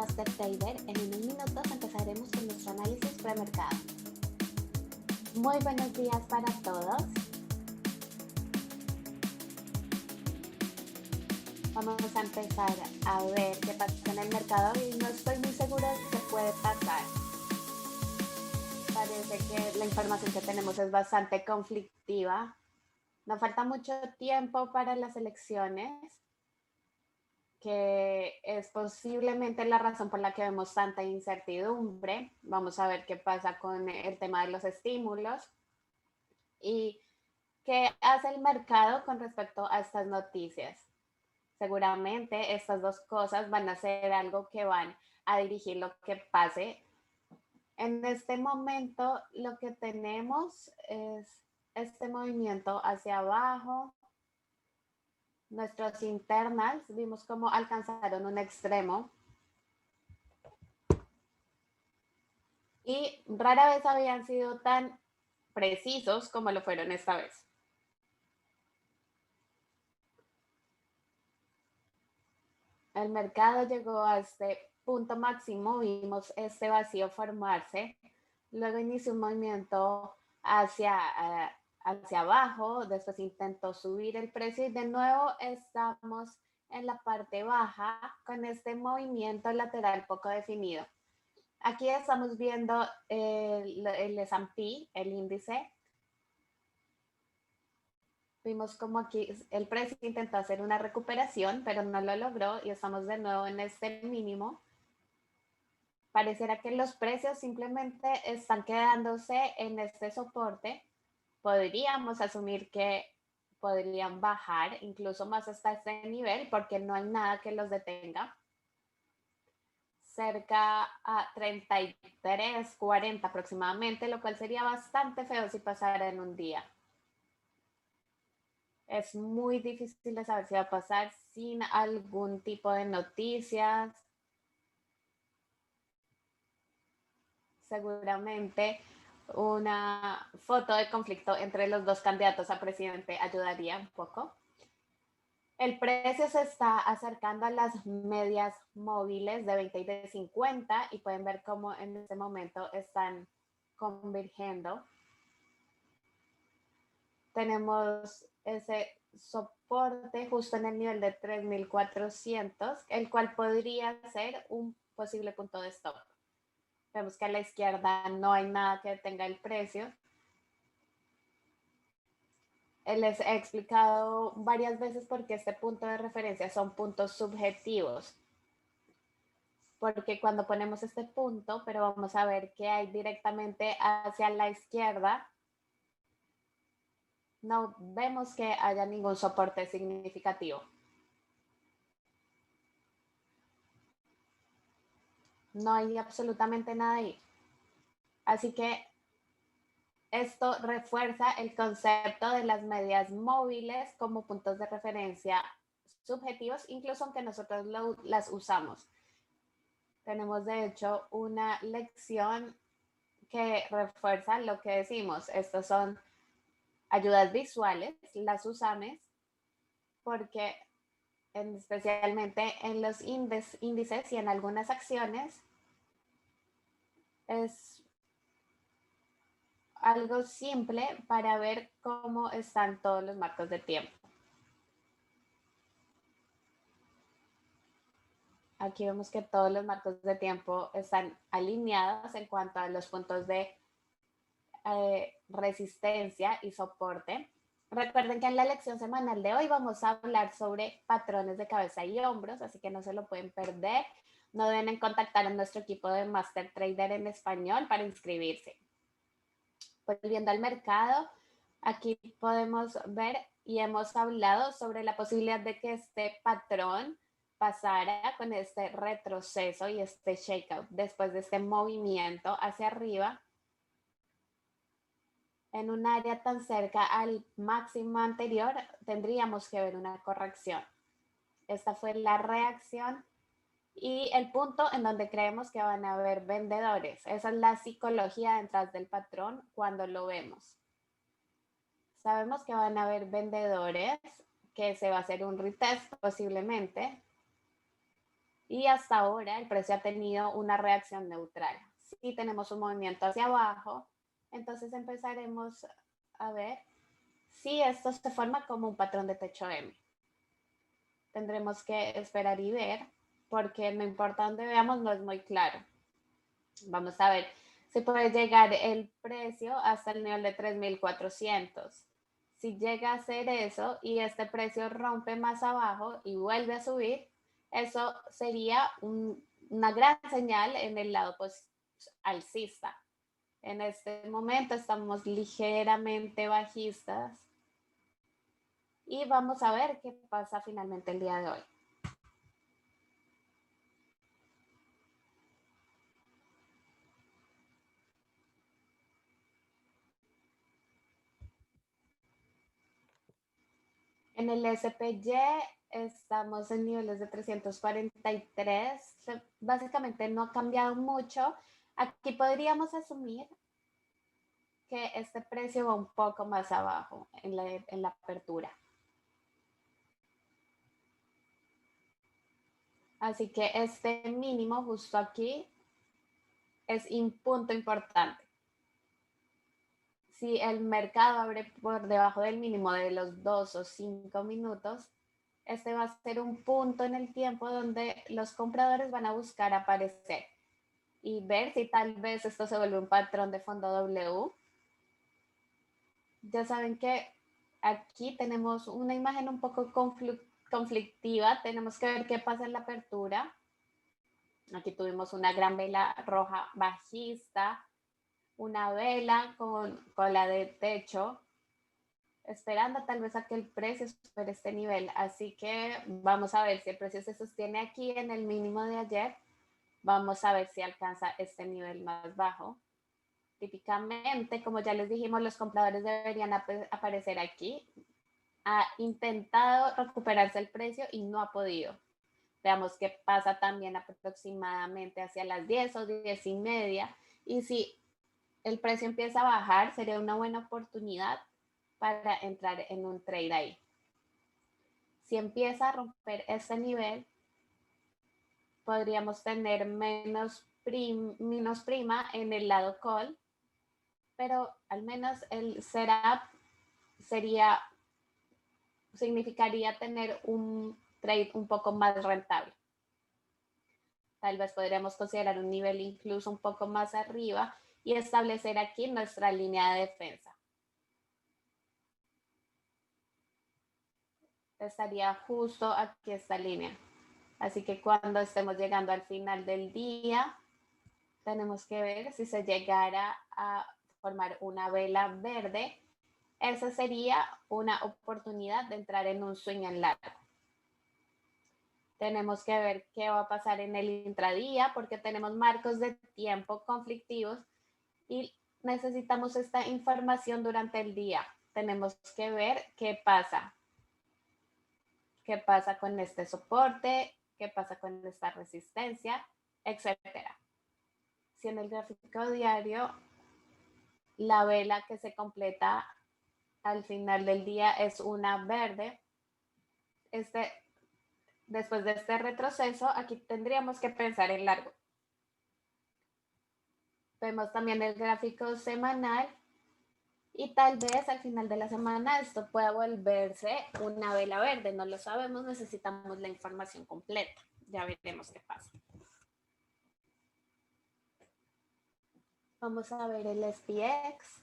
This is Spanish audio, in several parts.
Master Trader. En unos minutos empezaremos con nuestro análisis premercado. Muy buenos días para todos. Vamos a empezar a ver qué pasa en el mercado y no estoy muy segura de qué puede pasar. Parece que la información que tenemos es bastante conflictiva. No falta mucho tiempo para las elecciones, que es posiblemente la razón por la que vemos tanta incertidumbre. Vamos a ver qué pasa con el tema de los estímulos y qué hace el mercado con respecto a estas noticias. Seguramente estas dos cosas van a ser algo que van a dirigir lo que pase. En este momento lo que tenemos es este movimiento hacia abajo. Nuestros internals vimos cómo alcanzaron un extremo y rara vez habían sido tan precisos como lo fueron esta vez. El mercado llegó a este punto máximo, vimos este vacío formarse, luego inició un movimiento hacia abajo, después intentó subir el precio y de nuevo estamos en la parte baja con este movimiento lateral poco definido. Aquí estamos viendo el S&P, el índice. Vimos como aquí el precio intentó hacer una recuperación, pero no lo logró y estamos de nuevo en este mínimo. Pareciera que los precios simplemente están quedándose en este soporte. Podríamos asumir que podrían bajar incluso más hasta este nivel porque no hay nada que los detenga. Cerca a 33.40 aproximadamente, lo cual sería bastante feo si pasara en un día. Es muy difícil de saber si va a pasar sin algún tipo de noticias. Seguramente una foto de conflicto entre los dos candidatos a presidente ayudaría un poco. El precio se está acercando a las medias móviles de 20 y de 50 y pueden ver cómo en este momento están convergiendo. Tenemos ese soporte justo en el nivel de 3.400, el cual podría ser un posible punto de stop. Vemos que a la izquierda no hay nada que detenga el precio. Les he explicado varias veces por qué este punto de referencia son puntos subjetivos. Porque cuando ponemos este punto, pero vamos a ver que hay directamente hacia la izquierda, no vemos que haya ningún soporte significativo. No hay absolutamente nada ahí. Así que esto refuerza el concepto de las medias móviles como puntos de referencia subjetivos, incluso aunque nosotros las usamos. Tenemos de hecho una lección que refuerza lo que decimos. Estos son ayudas visuales, las usamos porque especialmente en los índices y en algunas acciones es algo simple para ver cómo están todos los marcos de tiempo. Aquí vemos que todos los marcos de tiempo están alineados en cuanto a los puntos de resistencia y soporte. Recuerden que en la lección semanal de hoy vamos a hablar sobre patrones de cabeza y hombros, así que no se lo pueden perder. No deben contactar a nuestro equipo de Master Trader en español para inscribirse. Volviendo al mercado, aquí podemos ver y hemos hablado sobre la posibilidad de que este patrón pasara con este retroceso y este shakeout después de este movimiento hacia arriba en un área tan cerca al máximo anterior. Tendríamos que ver una corrección. Esta fue la reacción y el punto en donde creemos que van a haber vendedores. Esa es la psicología detrás del patrón cuando lo vemos. Sabemos que van a haber vendedores, que se va a hacer un retest posiblemente. Y hasta ahora el precio ha tenido una reacción neutral. Si tenemos un movimiento hacia abajo, entonces empezaremos a ver si esto se forma como un patrón de techo M. Tendremos que esperar y ver, porque no importa dónde veamos, no es muy claro. Vamos a ver si puede llegar el precio hasta el nivel de 3.400. Si llega a ser eso y este precio rompe más abajo y vuelve a subir, eso sería una gran señal en el lado pues, alcista. En este momento estamos ligeramente bajistas y vamos a ver qué pasa finalmente el día de hoy. En el SPY estamos en niveles de 343. Básicamente no ha cambiado mucho. Aquí podríamos asumir que este precio va un poco más abajo en la apertura. Así que este mínimo justo aquí es un punto importante. Si el mercado abre por debajo del mínimo de los 2 o 5 minutos, este va a ser un punto en el tiempo donde los compradores van a buscar aparecer y ver si tal vez esto se vuelve un patrón de fondo W. Ya saben que aquí tenemos una imagen un poco conflictiva, tenemos que ver qué pasa en la apertura. Aquí tuvimos una gran vela roja bajista, una vela con cola de techo, esperando tal vez a que el precio supere este nivel. Así que vamos a ver si el precio se sostiene aquí en el mínimo de ayer. Vamos a ver si alcanza este nivel más bajo. Típicamente, como ya les dijimos, los compradores deberían aparecer aquí. Ha intentado recuperarse el precio y no ha podido. Veamos qué pasa también aproximadamente hacia las 10 o 10 y media. Y si el precio empieza a bajar, sería una buena oportunidad para entrar en un trade ahí. Si empieza a romper ese nivel, podríamos tener menos prima en el lado call, pero al menos el setup significaría tener un trade un poco más rentable. Tal vez podríamos considerar un nivel incluso un poco más arriba y establecer aquí nuestra línea de defensa. Estaría justo aquí esta línea. Así que cuando estemos llegando al final del día, tenemos que ver si se llegara a formar una vela verde. Esa sería una oportunidad de entrar en un swing en largo. Tenemos que ver qué va a pasar en el intradía porque tenemos marcos de tiempo conflictivos y necesitamos esta información durante el día. Tenemos que ver qué pasa. ¿Qué pasa con este soporte? ¿Qué pasa con esta resistencia? Etcétera. Si en el gráfico diario la vela que se completa al final del día es una verde, después de este retroceso, aquí tendríamos que pensar en largo. Vemos también el gráfico semanal y tal vez al final de la semana esto pueda volverse una vela verde. No lo sabemos, necesitamos la información completa. Ya veremos qué pasa. Vamos a ver el SPX.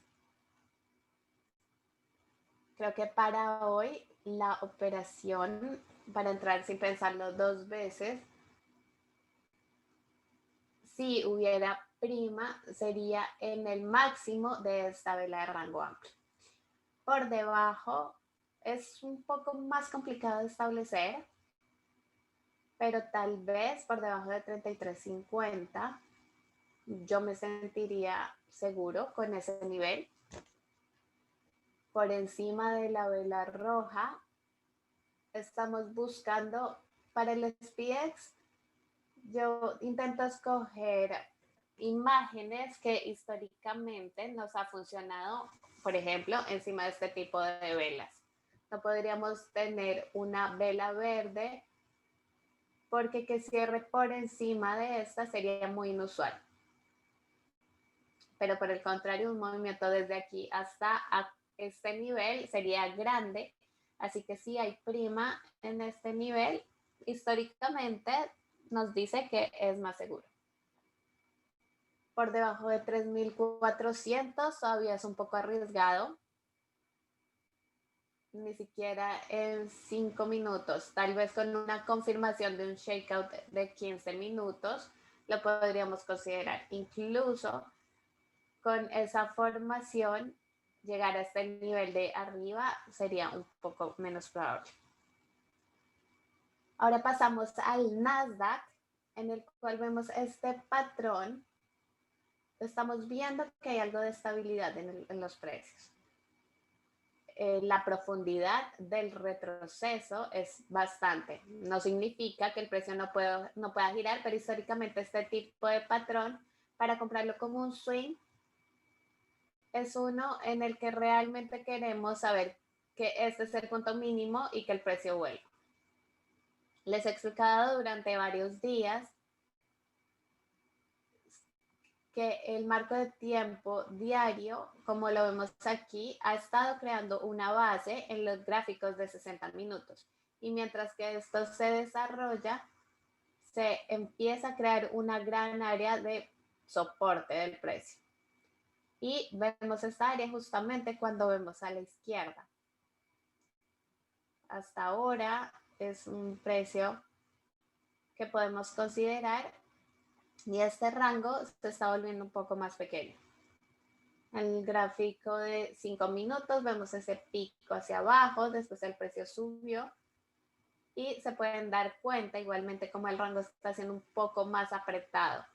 Creo que para hoy la operación, para entrar sin pensarlo dos veces, si hubiera prima, sería en el máximo de esta vela de rango amplio. Por debajo es un poco más complicado de establecer, pero tal vez por debajo de 33.50 yo me sentiría seguro con ese nivel. Por encima de la vela roja estamos buscando para el SPX. Yo intento escoger imágenes que históricamente nos ha funcionado, por ejemplo, encima de este tipo de velas. No podríamos tener una vela verde porque que cierre por encima de esta sería muy inusual. Pero por el contrario, un movimiento desde aquí hasta este nivel sería grande, así que si hay prima en este nivel, históricamente nos dice que es más seguro. Por debajo de 3.400 todavía es un poco arriesgado, ni siquiera en 5 minutos, tal vez con una confirmación de un shakeout de 15 minutos, lo podríamos considerar. Incluso con esa formación, llegar a este nivel de arriba sería un poco menos probable. Ahora pasamos al Nasdaq, en el cual vemos este patrón. Estamos viendo que hay algo de estabilidad en los precios. La profundidad del retroceso es bastante. No significa que el precio no pueda girar, pero históricamente este tipo de patrón, para comprarlo como un swing, es uno en el que realmente queremos saber que este es el punto mínimo y que el precio vuelva. Les he explicado durante varios días que el marco de tiempo diario, como lo vemos aquí, ha estado creando una base en los gráficos de 60 minutos. Y mientras que esto se desarrolla, se empieza a crear una gran área de soporte del precio. Y vemos esta área justamente cuando vemos a la izquierda. Hasta ahora es un precio que podemos considerar y este rango se está volviendo un poco más pequeño. En el gráfico de 5 minutos vemos ese pico hacia abajo, después el precio subió y se pueden dar cuenta igualmente como el rango está siendo un poco más apretado.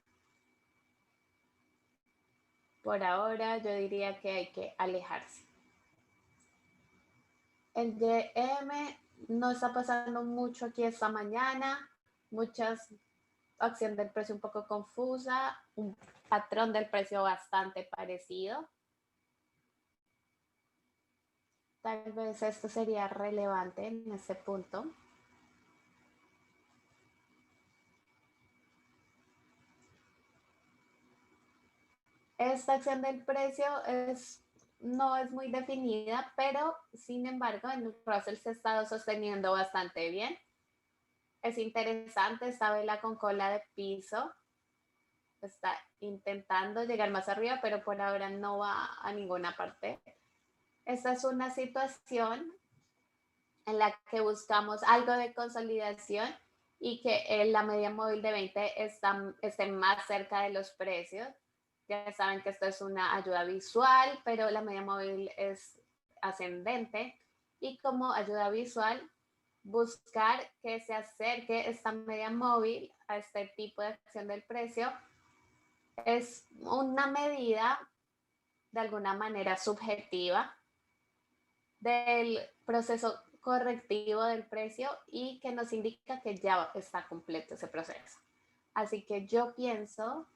Por ahora yo diría que hay que alejarse. El YM no está pasando mucho aquí esta mañana, muchas acción del precio un poco confusa, un patrón del precio bastante parecido. Tal vez esto sería relevante en ese punto. Esta acción del precio no es muy definida, pero sin embargo en el Russell se ha estado sosteniendo bastante bien. Es interesante esta vela con cola de piso. Está intentando llegar más arriba, pero por ahora no va a ninguna parte. Esta es una situación en la que buscamos algo de consolidación y que la media móvil de 20 esté más cerca de los precios. Ya saben que esto es una ayuda visual, pero la media móvil es ascendente y como ayuda visual buscar que se acerque esta media móvil a este tipo de acción del precio es una medida de alguna manera subjetiva del proceso correctivo del precio y que nos indica que ya está completo ese proceso. Así que yo pienso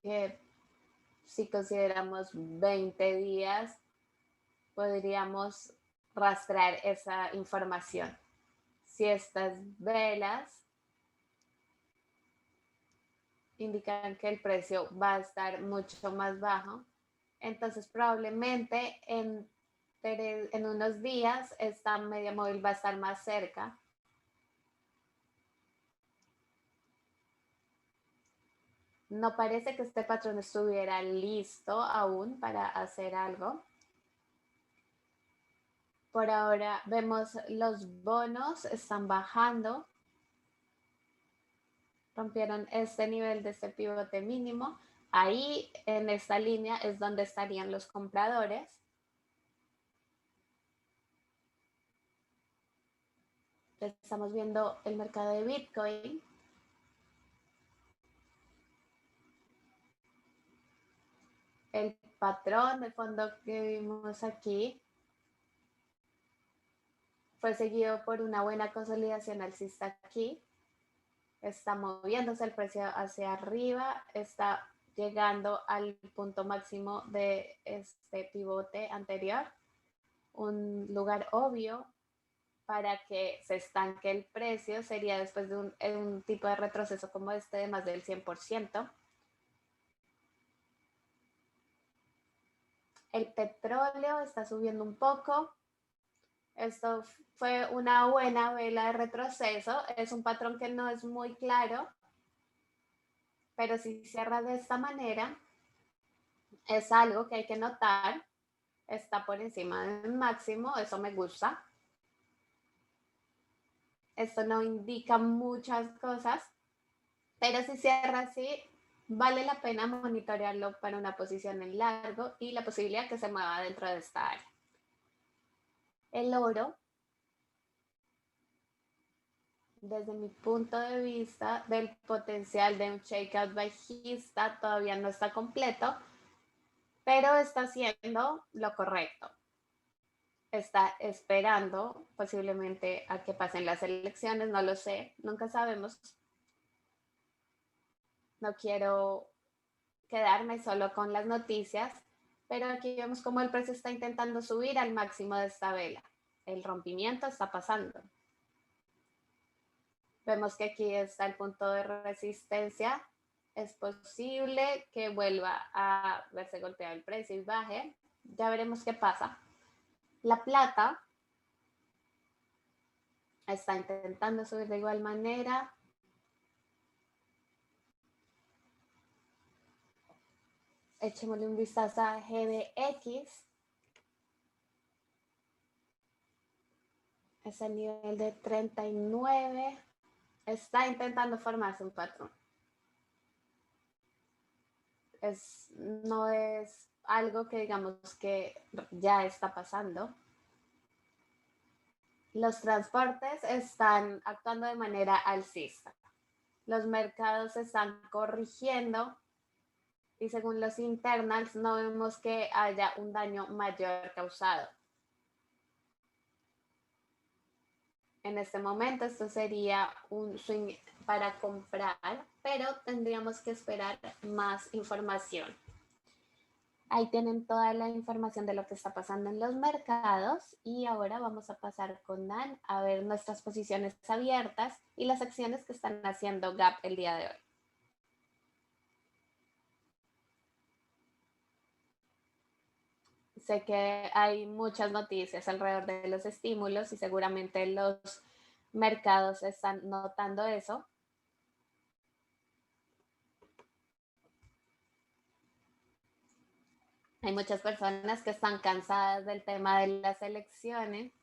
que si consideramos 20 días, podríamos rastrear esa información. Si estas velas indican que el precio va a estar mucho más bajo, entonces probablemente en unos días esta media móvil va a estar más cerca. No parece que este patrón estuviera listo aún para hacer algo. Por ahora vemos los bonos están bajando. Rompieron este nivel de este pivote mínimo. Ahí en esta línea es donde estarían los compradores. Estamos viendo el mercado de Bitcoin. El patrón de fondo que vimos aquí fue seguido por una buena consolidación alcista aquí. Está moviéndose el precio hacia arriba, está llegando al punto máximo de este pivote anterior. Un lugar obvio para que se estanque el precio sería después de un tipo de retroceso como este de más del 100%. El petróleo está subiendo un poco. Esto fue una buena vela de retroceso. Es un patrón que no es muy claro, pero si cierra de esta manera, es algo que hay que notar. Está por encima del máximo, eso me gusta. Esto no indica muchas cosas, pero si cierra así, vale la pena monitorearlo para una posición en largo y la posibilidad que se mueva dentro de esta área. El oro, desde mi punto de vista del potencial de un shakeout bajista, todavía no está completo, pero está haciendo lo correcto. Está esperando posiblemente a que pasen las elecciones, no lo sé, nunca sabemos. No quiero quedarme solo con las noticias, pero aquí vemos cómo el precio está intentando subir al máximo de esta vela. El rompimiento está pasando. Vemos que aquí está el punto de resistencia. Es posible que vuelva a verse golpeado el precio y baje. Ya veremos qué pasa. La plata está intentando subir de igual manera. Echémosle un vistazo a GDX. Es el nivel de 39. Está intentando formarse un patrón. No es algo que digamos que ya está pasando. Los transportes están actuando de manera alcista. Los mercados se están corrigiendo y según los internals no vemos que haya un daño mayor causado. En este momento esto sería un swing para comprar, pero tendríamos que esperar más información. Ahí tienen toda la información de lo que está pasando en los mercados y ahora vamos a pasar con Dan a ver nuestras posiciones abiertas y las acciones que están haciendo Gap el día de hoy. Sé que hay muchas noticias alrededor de los estímulos y seguramente los mercados están notando eso. Hay muchas personas que están cansadas del tema de las elecciones.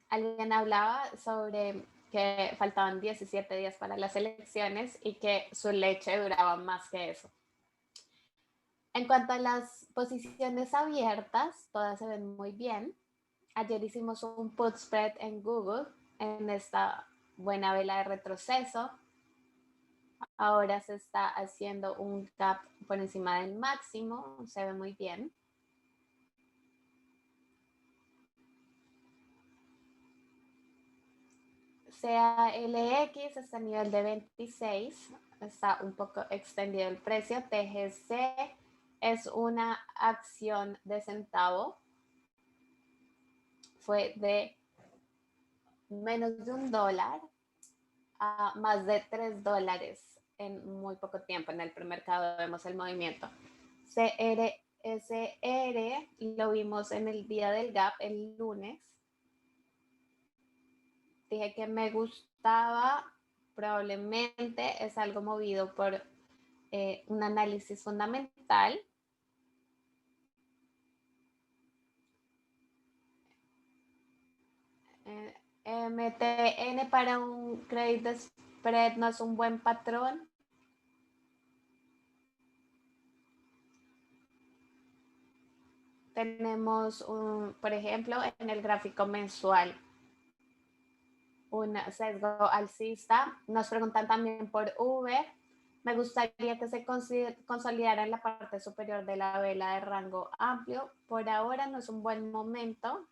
Alguien hablaba sobre que faltaban 17 días para las elecciones y que su leche duraba más que eso. En cuanto a las posiciones abiertas, todas se ven muy bien. Ayer hicimos un put spread en Google en esta buena vela de retroceso. Ahora se está haciendo un gap por encima del máximo, se ve muy bien. CALX está a nivel de 26, está un poco extendido el precio. TGC es una acción de centavo, fue de menos de $1 a más de $3 en muy poco tiempo. En el premercado vemos el movimiento. CRSR lo vimos en el día del gap el lunes. Dije que me gustaba, probablemente es algo movido por un análisis fundamental. MTN para un credit spread no es un buen patrón. Tenemos, por ejemplo, en el gráfico mensual, un sesgo alcista. Nos preguntan también por Uber. Me gustaría que se consolidara en la parte superior de la vela de rango amplio. Por ahora no es un buen momento,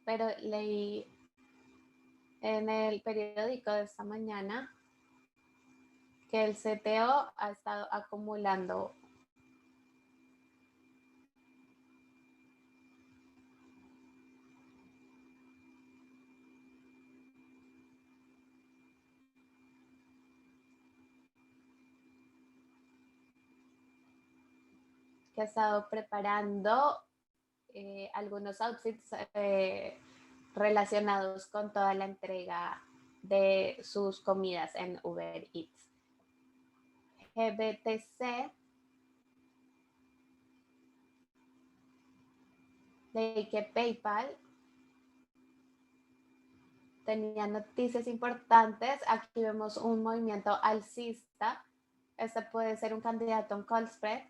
pero leí en el periódico de esta mañana que el CTO ha estado acumulando que ha estado preparando algunos outfits relacionados con toda la entrega de sus comidas en Uber Eats. GBTC leí que PayPal tenía noticias importantes. Aquí vemos un movimiento alcista. Este puede ser un candidato a un call spread.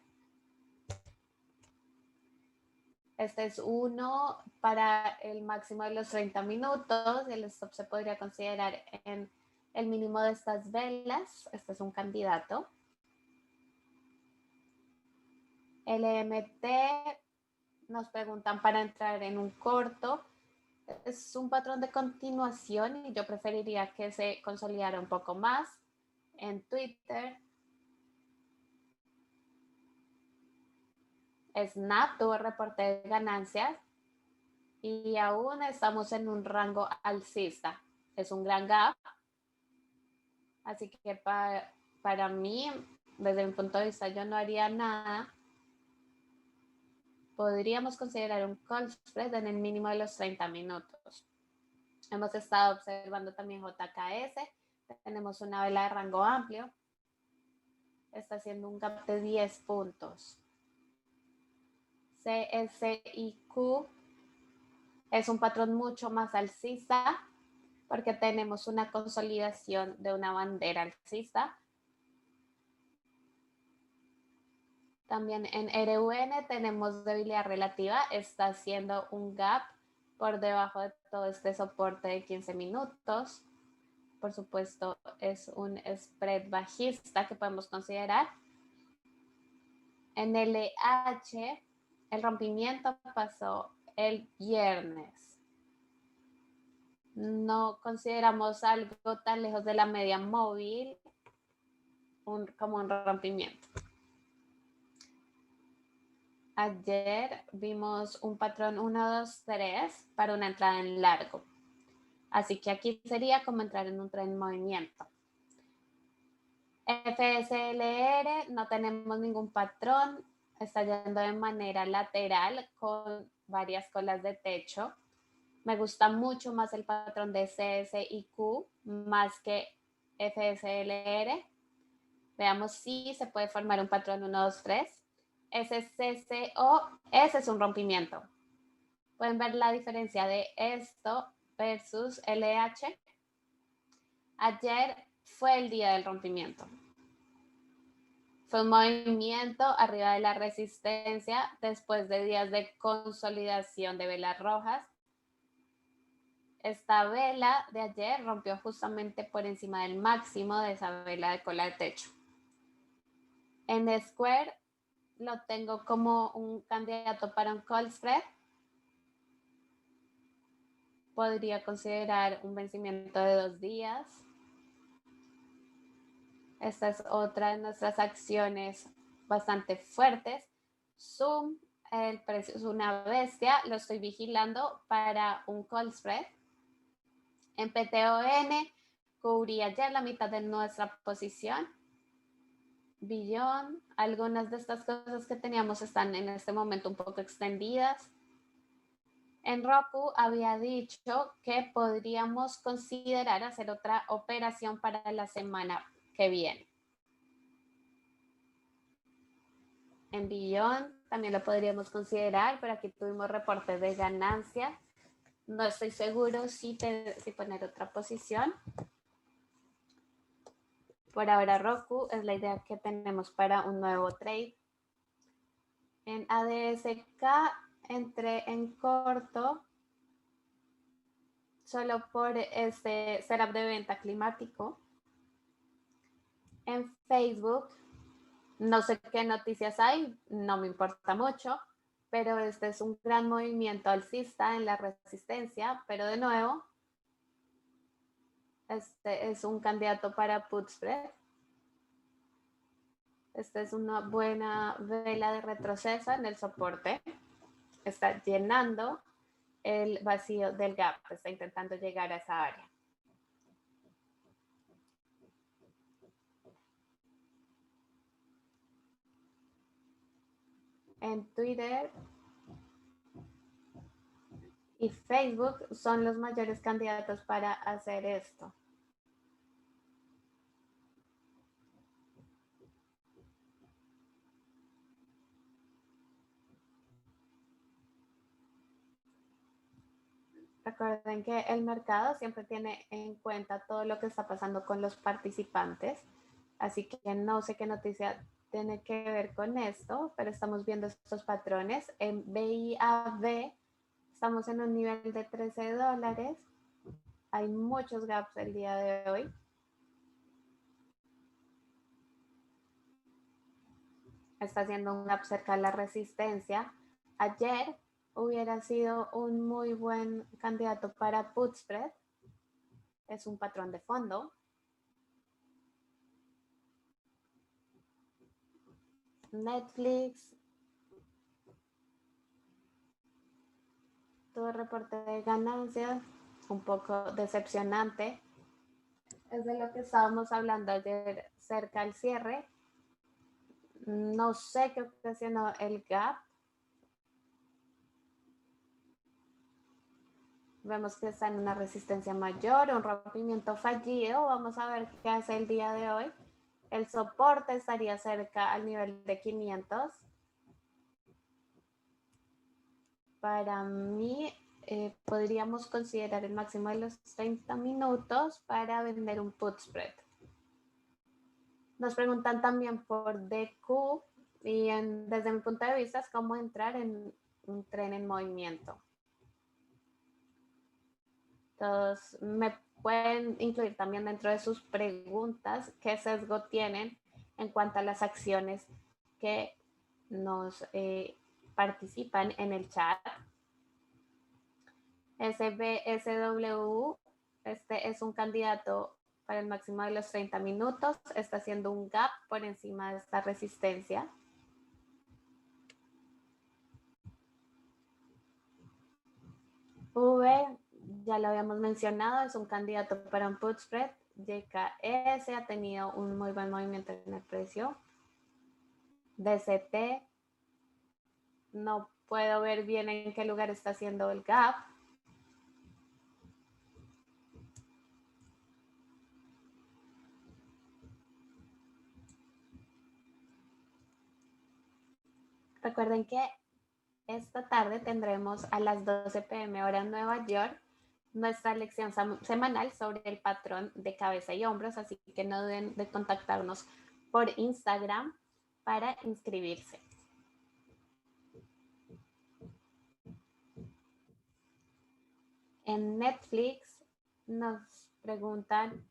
Este es uno para el máximo de los 30 minutos. El stop se podría considerar en el mínimo de estas velas. Este es un candidato. LMT nos preguntan para entrar en un corto. Es un patrón de continuación y yo preferiría que se consolidara un poco más. En Twitter, Snap tuvo reporte de ganancias y aún estamos en un rango alcista. Es un gran gap. Así que para mí, desde mi punto de vista, yo no haría nada. Podríamos considerar un call spread en el mínimo de los 30 minutos. Hemos estado observando también JKS. Tenemos una vela de rango amplio. Está haciendo un gap de 10 puntos. CSIQ es un patrón mucho más alcista porque tenemos una consolidación de una bandera alcista. También en RUN tenemos debilidad relativa, está haciendo un gap por debajo de todo este soporte de 15 minutos. Por supuesto, es un spread bajista que podemos considerar. En LH, el rompimiento pasó el viernes. No consideramos algo tan lejos de la media móvil como un rompimiento. Ayer vimos un patrón 1, 2, 3 para una entrada en largo. Así que aquí sería como entrar en un tren en movimiento. FSLR, no tenemos ningún patrón. Está yendo de manera lateral con varias colas de techo. Me gusta mucho más el patrón de CSIQ más que FSLR. Veamos si se puede formar un patrón 1, 2, 3. SCCO, ese es un rompimiento. Pueden ver la diferencia de esto versus LH. Ayer fue el día del rompimiento. Fue un movimiento arriba de la resistencia después de días de consolidación de velas rojas. Esta vela de ayer rompió justamente por encima del máximo de esa vela de cola de techo. En Square lo tengo como un candidato para un call spread. Podría considerar un vencimiento de 2 días. Esta es otra de nuestras acciones bastante fuertes. Zoom, el precio es una bestia, lo estoy vigilando para un call spread. En PTON cubrí ayer la mitad de nuestra posición. Billón, algunas de estas cosas que teníamos están en este momento un poco extendidas. En Roku había dicho que podríamos considerar hacer otra operación para la semana que viene. En Billón también lo podríamos considerar, pero aquí tuvimos reportes de ganancias. No estoy seguro si poner otra posición. Por ahora Roku es la idea que tenemos para un nuevo trade. En ADSK entré en corto solo por este setup de venta climático. En Facebook, no sé qué noticias hay, no me importa mucho, pero este es un gran movimiento alcista en la resistencia, pero de nuevo, este es un candidato para put spread. Esta es una buena vela de retroceso en el soporte. Está llenando el vacío del gap, está intentando llegar a esa área. en Twitter y Facebook son los mayores candidatos para hacer esto. Recuerden que el mercado siempre tiene en cuenta todo lo que está pasando con los participantes, así que no sé qué noticia tiene que ver con esto, pero estamos viendo estos patrones. En BIAB estamos en un nivel de $13. Hay muchos gaps el día de hoy. Está haciendo un gap cerca de la resistencia. Ayer hubiera sido un muy buen candidato para put spread. Es un patrón de fondo. Netflix tuvo reporte de ganancias, un poco decepcionante. Es de lo que estábamos hablando ayer cerca al cierre. No sé qué ocasionó el gap. Vemos que está en una resistencia mayor, un rompimiento fallido. Vamos a ver qué hace el día de hoy. El soporte estaría cerca al nivel de 500. Para mí, podríamos considerar el máximo de los 30 minutos para vender un put spread. Nos preguntan también por DQ y desde mi punto de vista es cómo entrar en un tren en movimiento. Todos me pueden incluir también dentro de sus preguntas qué sesgo tienen en cuanto a las acciones que nos participan en el chat. SBSW, este es un candidato para el máximo de los 30 minutos, está haciendo un gap por encima de esta resistencia. V, ya lo habíamos mencionado, es un candidato para un put spread. YKS ha tenido un muy buen movimiento en el precio. DCT, no puedo ver bien en qué lugar está haciendo el gap. Recuerden que esta tarde tendremos a las 12 p.m. hora en Nueva York nuestra lección semanal sobre el patrón de cabeza y hombros, así que no duden de contactarnos por Instagram para inscribirse. En Netflix nos preguntan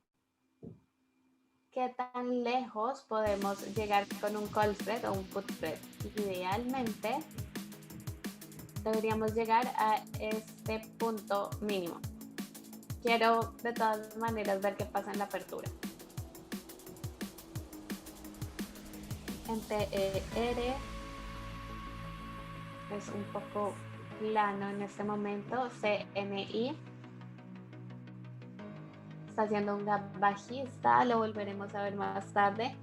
qué tan lejos podemos llegar con un call spread o un put spread. Idealmente deberíamos llegar a este punto mínimo. Quiero de todas maneras ver qué pasa en la apertura. En TER es un poco plano en este momento. CNI está haciendo un gap bajista, lo volveremos a ver más tarde.